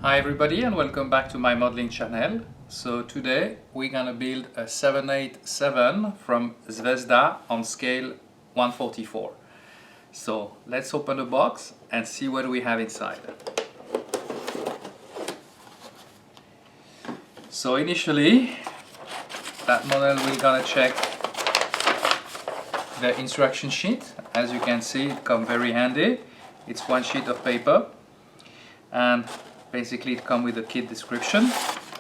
Hi everybody and welcome back to my modeling channel. So today we're gonna build a 787 from Zvezda on scale 144. So let's open the box and see what we have inside. So initially that model we're gonna check the instruction sheet. As you can see, it comes very handy. It's one sheet of paper and basically it comes with a kit description,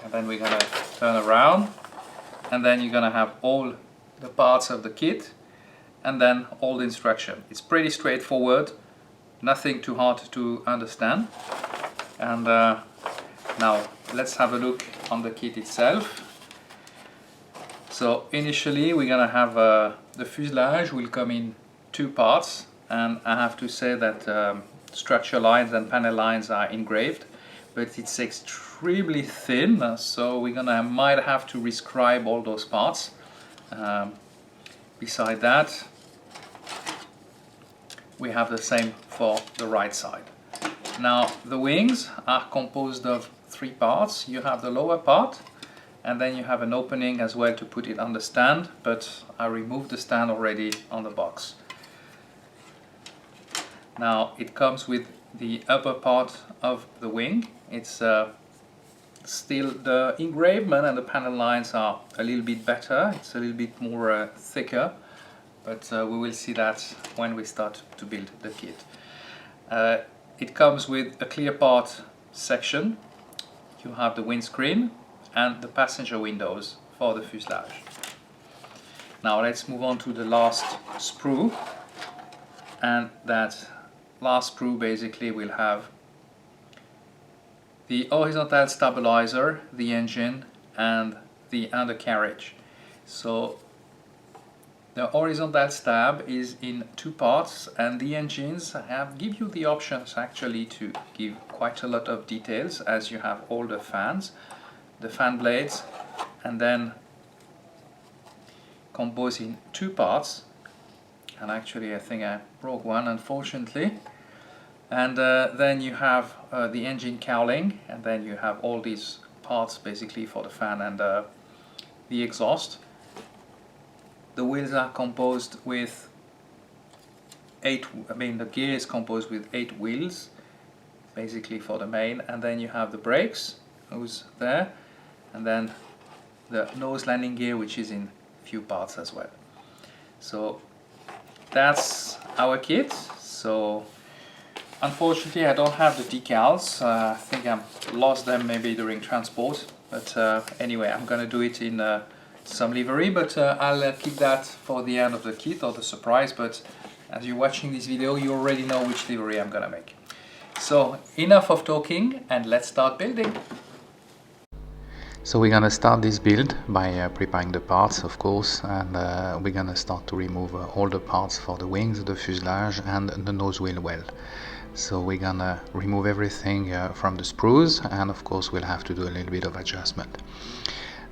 and then we're gonna turn around and then you're gonna have all the parts of the kit and then all the instruction. It's pretty straightforward, nothing too hard to understand. And now let's have a look on the kit itself. So initially we're gonna have the fuselage will come in two parts, and I have to say that structure lines and panel lines are engraved, but it's extremely thin, so we're gonna might have to rescribe all those parts. Beside that, we have the same for the right side. Now the wings are composed of three parts. You have the lower part, and then you have an opening as well to put it on the stand, but I removed the stand already on the box. Now it comes with the upper part of the wing. It's still the engravement and the panel lines are a little bit better. It's a little bit more thicker, but we will see that when we start to build the kit. It comes with a clear part section. You have the windscreen and the passenger windows for the fuselage. Now let's move on to the last sprue, and that last sprue basically will have the horizontal stabilizer, the engine and the undercarriage. So the horizontal stab is in two parts, and the engines give you the options actually to give quite a lot of details, as you have all the fans, the fan blades, and then composed in two parts. And actually I think I broke one, unfortunately. And then you have the engine cowling, and then you have all these parts basically for the fan and the exhaust. The wheels are composed with the gear is composed with 8 wheels basically for the main, and then you have the brakes, who's there, and then the nose landing gear, which is in few parts as well. So that's our kit. So unfortunately I don't have the decals. I think I lost them maybe during transport, but anyway, I'm gonna do it in some livery, but I'll keep that for the end of the kit, or the surprise. But as you're watching this video, you already know which livery I'm gonna make. So enough of talking and let's start building. So we're gonna start this build by preparing the parts, of course, and we're gonna start to remove all the parts for the wings, the fuselage and the nose wheel well. So we're gonna remove everything from the sprues, and of course we'll have to do a little bit of adjustment.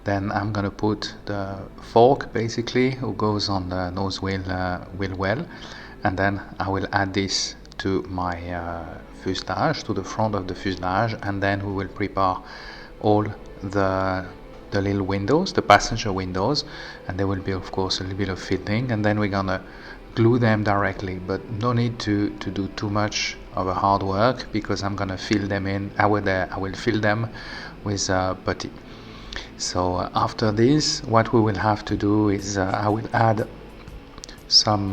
Then I'm gonna put the fork basically who goes on the nose wheel well, and then I will add this to my fuselage, to the front of the fuselage, and then we will prepare all the little windows, the passenger windows, and there will be of course a little bit of fitting, and then we're gonna glue them directly, but no need to do too much of a hard work, because I'm gonna fill them in. I will fill them with putty. So after this, what we will have to do is I will add some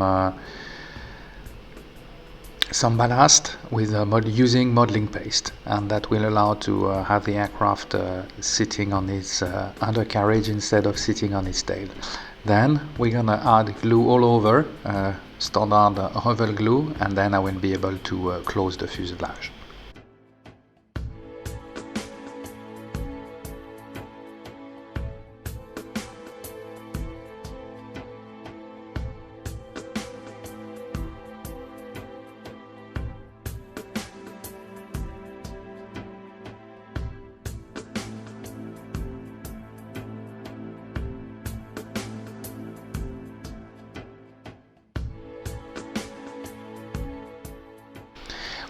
ballast with using modeling paste, and that will allow to have the aircraft sitting on its undercarriage instead of sitting on its tail. Then we're gonna add glue all over, standard oval glue, and then I will be able to close the fuselage.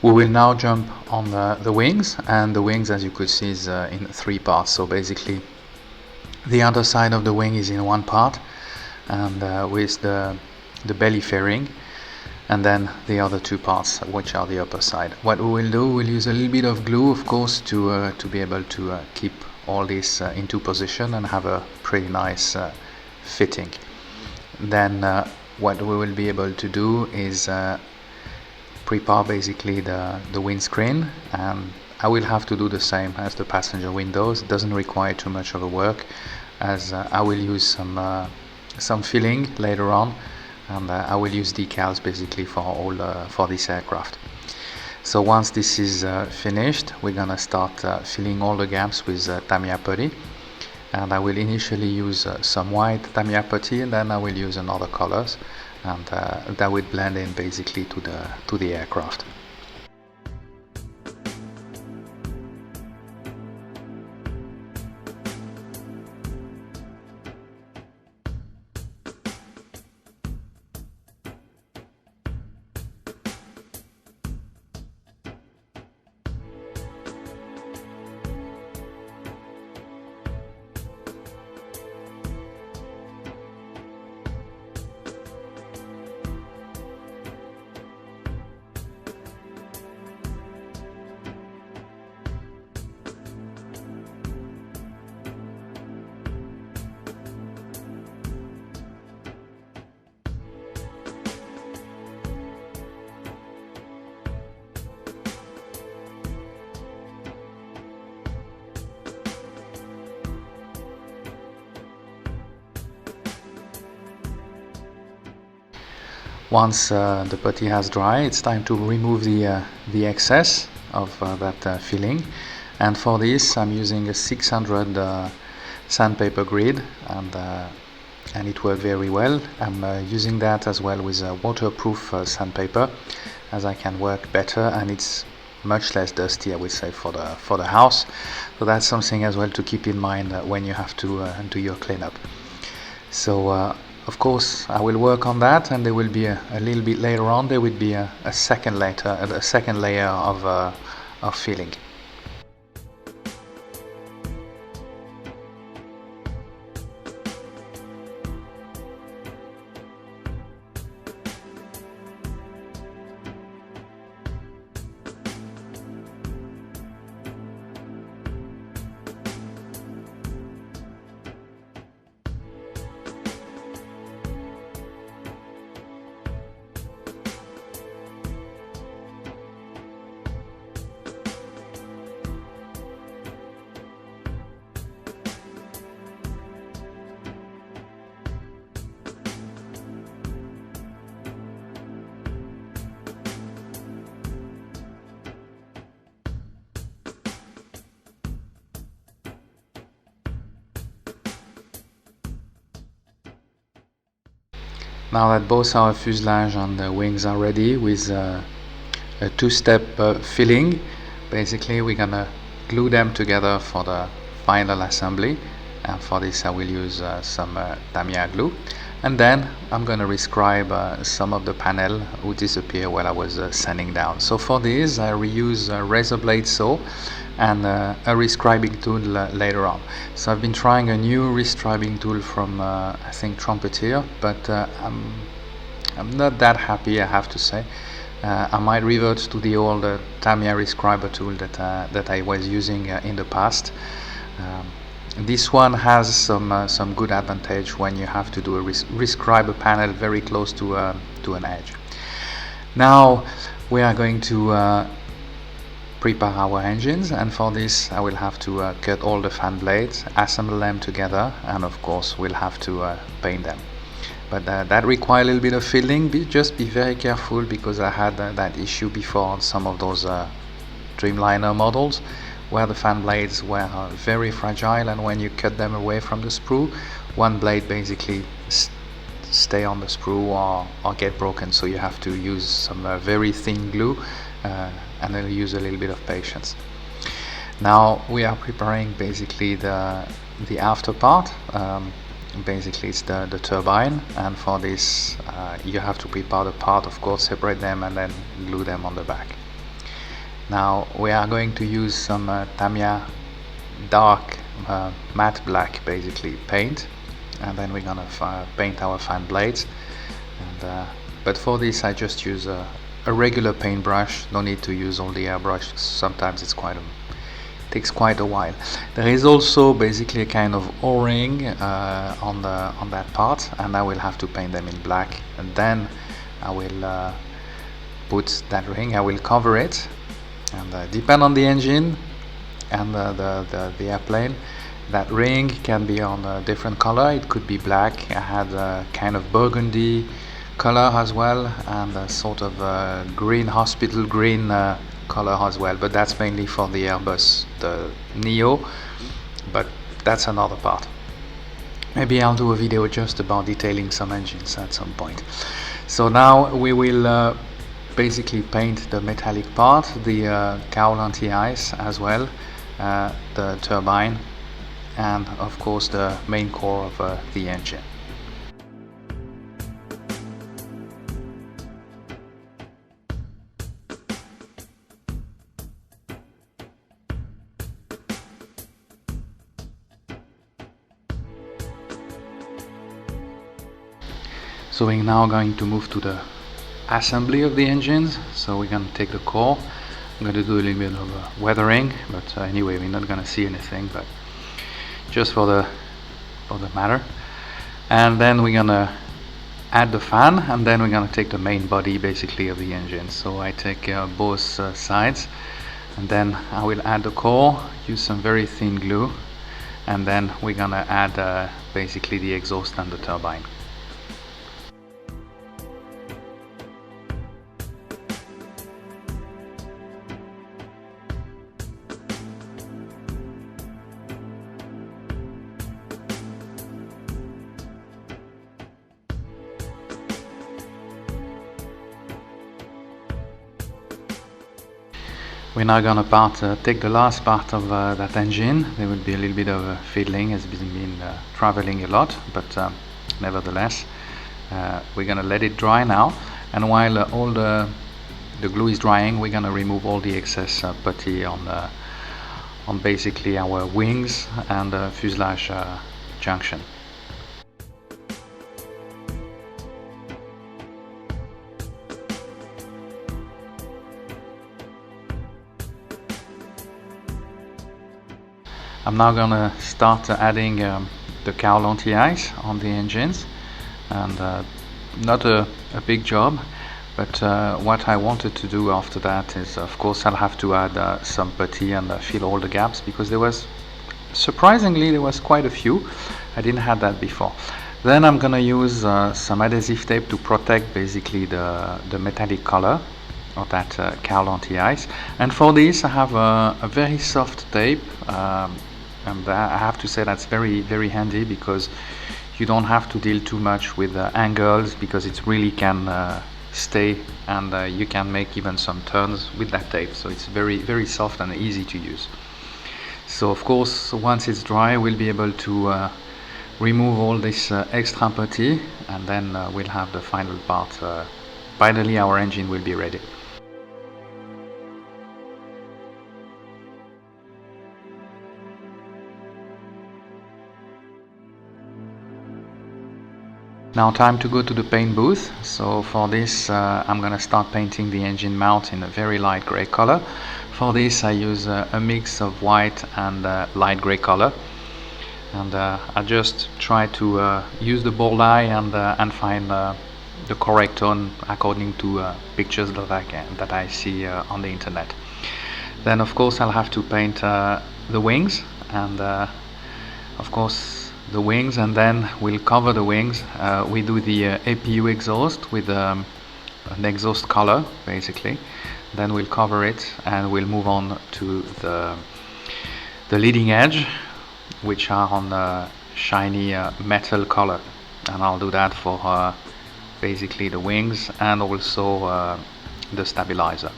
We will now jump on the wings, and the wings, as you could see, is in 3 parts. So basically the underside of the wing is in 1 part, and with the belly fairing, and then the other 2 parts, which are the upper side. What we will do, we'll use a little bit of glue, of course, to be able to keep all this into position and have a pretty nice fitting. Then what we will be able to do is prepare basically the windscreen, and I will have to do the same as the passenger windows. It doesn't require too much of a work, as I will use some filling later on, and I will use decals basically for this aircraft. So once this is finished, we're gonna start filling all the gaps with Tamiya putty, and I will initially use some white Tamiya putty, and then I will use another colors, and that will blend in basically to the aircraft. Once the putty has dried, it's time to remove the excess of that filling, and for this I'm using a 600 sandpaper grid, and it worked very well. I'm using that as well with a waterproof sandpaper, as I can work better, and it's much less dusty, I would say, for the house. So that's something as well to keep in mind when you have to do your cleanup. So of course I will work on that, and there will be a little bit later on there will be a second layer of filling. Now that both our fuselage and the wings are ready with a two-step filling, basically we're gonna glue them together for the final assembly, and for this I will use some Tamiya glue, and then I'm gonna rescribe some of the panel who disappear while I was sanding down. So for this I reuse a razor blade saw and a rescribing tool later on. So I've been trying a new rescribing tool from I think Trumpeter, but I'm not that happy, I have to say. I might revert to the old Tamiya rescriber tool that I was using in the past. This one has some good advantage when you have to do a rescribe a panel very close to an edge. Now we are going to prepare our engines, and for this I will have to cut all the fan blades, assemble them together, and of course we'll have to paint them. But that requires a little bit of filling. Just be very careful, because I had that issue before on some of those Dreamliner models, where the fan blades were very fragile, and when you cut them away from the sprue, one blade basically stay on the sprue or get broken. So you have to use some very thin glue, and then use a little bit of patience. Now we are preparing basically the after part. Basically it's the turbine, and for this you have to prepare the part, of course, separate them and then glue them on the back. Now we are going to use some Tamiya dark matte black basically paint, and then we're gonna paint our fan blades. And but for this I just use a regular paintbrush. No need to use all the airbrush. Sometimes it's takes quite a while. There is also basically a kind of O-ring on that part, and I will have to paint them in black, and then I will put that ring. I will cover it, and depend on the engine and the airplane, that ring can be on a different color. It could be black. I had a kind of burgundy color as well, and a sort of green, hospital green color as well, but that's mainly for the Airbus, the Neo, but that's another part. Maybe I'll do a video just about detailing some engines at some point. So now we will basically paint the metallic part, the cowl anti-ice as well, the turbine, and of course the main core of the engine. So we're now going to move to the assembly of the engines. So we're going to take the core. I'm going to do a little bit of weathering, but anyway, we're not going to see anything, but just for the matter. And then we're going to add the fan, and then we're going to take the main body basically of the engine. So I take both sides, and then I will add the core, use some very thin glue, and then we're going to add basically the exhaust and the turbine. We're now gonna take the last part of that engine. There will be a little bit of fiddling, as it's been traveling a lot, but nevertheless, we're gonna let it dry now. And while all the glue is drying, we're gonna remove all the excess putty on basically our wings and fuselage junction. I'm now gonna start adding the cowl anti-ice on the engines, and not a big job, but what I wanted to do after that is, of course, I'll have to add some putty and fill all the gaps, because surprisingly there was quite a few. I didn't have that before. Then I'm gonna use some adhesive tape to protect basically the metallic color of that cowl anti-ice, and for this I have a very soft tape, and I have to say that's very, very handy, because you don't have to deal too much with angles, because it really can stay, and you can make even some turns with that tape. So it's very, very soft and easy to use. So of course, once it's dry, we'll be able to remove all this extra putty, and then we'll have the final part. Finally our engine will be ready. Now time to go to the paint booth. So for this I'm gonna start painting the engine mount in a very light gray color. For this I use a mix of white and light gray color, and I just try to use the ball eye and find the correct tone according to pictures that I see on the internet. Then of course I'll have to paint the wings, and of course the wings, and then we'll cover the wings. We do the APU exhaust with an exhaust color basically. Then we'll cover it, and we'll move on to the leading edge, which are on a shiny metal color, and I'll do that for basically the wings and also the stabilizer.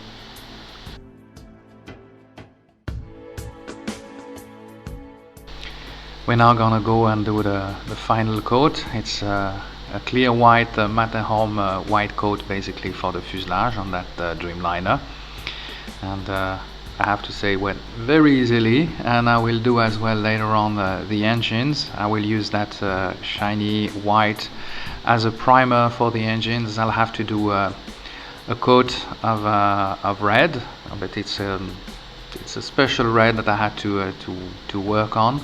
We're now gonna go and do the final coat. It's a clear white Matterhorn white coat basically for the fuselage on that Dreamliner. and I have to say went very easily, and I will do as well later on the engines. I will use that shiny white as a primer for the engines. I'll have to do a coat of red, but it's a special red that I had to work on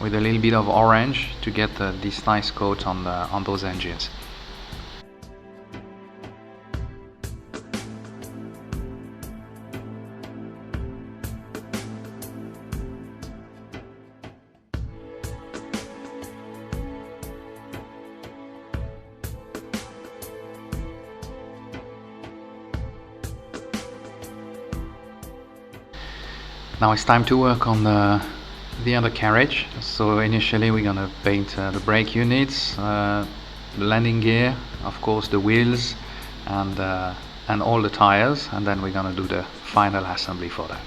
with a little bit of orange to get this nice coat on those engines. Now it's time to work on the undercarriage. So initially we're gonna paint the brake units, the landing gear, of course the wheels, and all the tires, and then we're gonna do the final assembly for that.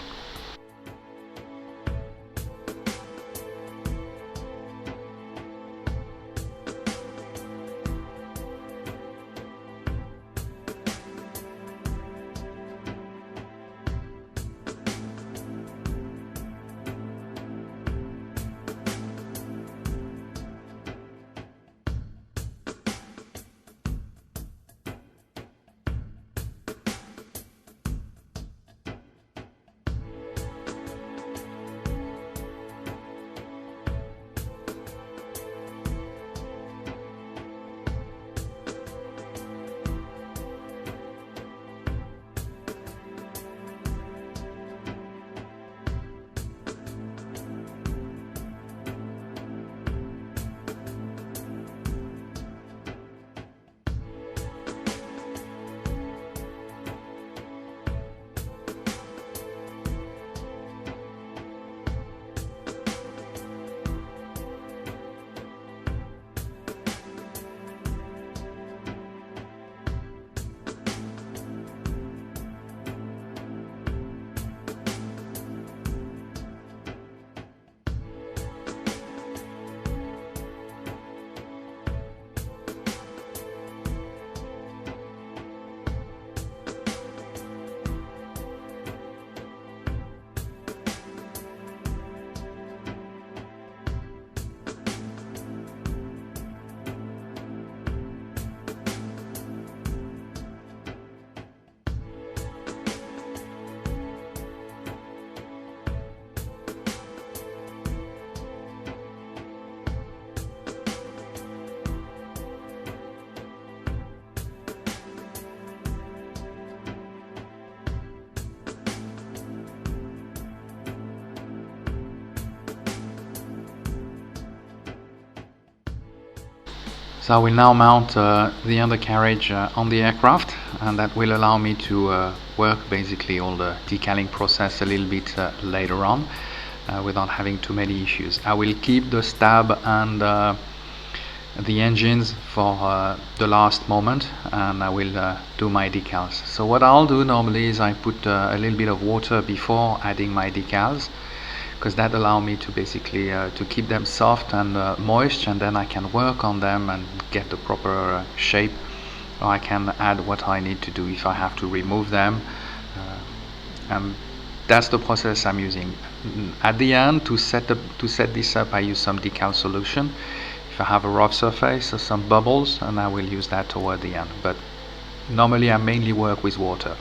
So I will now mount the undercarriage on the aircraft, and that will allow me to work basically all the decaling process a little bit later on without having too many issues. I will keep the stab and the engines for the last moment, and I will do my decals. So what I'll do normally is I put a little bit of water before adding my decals, because that allows me to basically to keep them soft and moist, and then I can work on them and get the proper shape, or I can add what I need to do if I have to remove them, and that's the process I'm using. At the end, to set this up, I use some decal solution. If I have a rough surface or some bubbles, and I will use that toward the end, but normally I mainly work with water.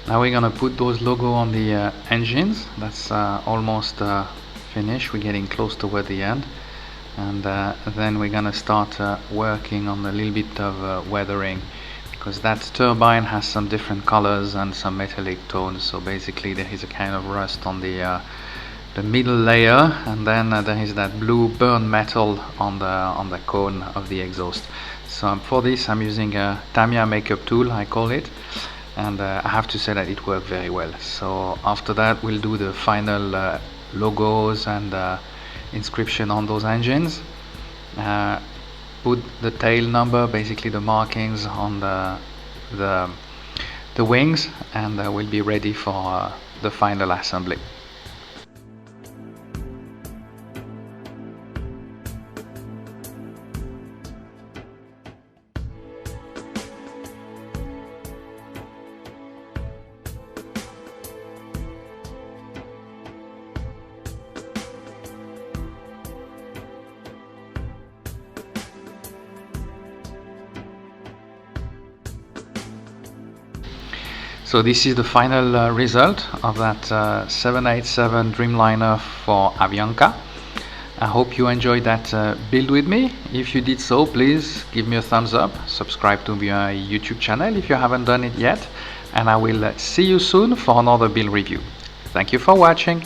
Now we're gonna put those logo on the engines. That's almost finished. We're getting close toward the end, and then we're gonna start working on a little bit of weathering, because that turbine has some different colors and some metallic tones. So basically there is a kind of rust on the middle layer, and then there is that blue burn metal on the cone of the exhaust. So for this I'm using a Tamiya makeup tool, I call it, and I have to say that it worked very well. So after that we'll do the final logos and inscription on those engines, put the tail number, basically the markings on the wings, and we'll be ready for the final assembly. So this is the final result of that 787 Dreamliner for Avianca. I hope you enjoyed that build with me. If you did so, please give me a thumbs up, subscribe to my YouTube channel if you haven't done it yet, and I will see you soon for another build review. Thank you for watching.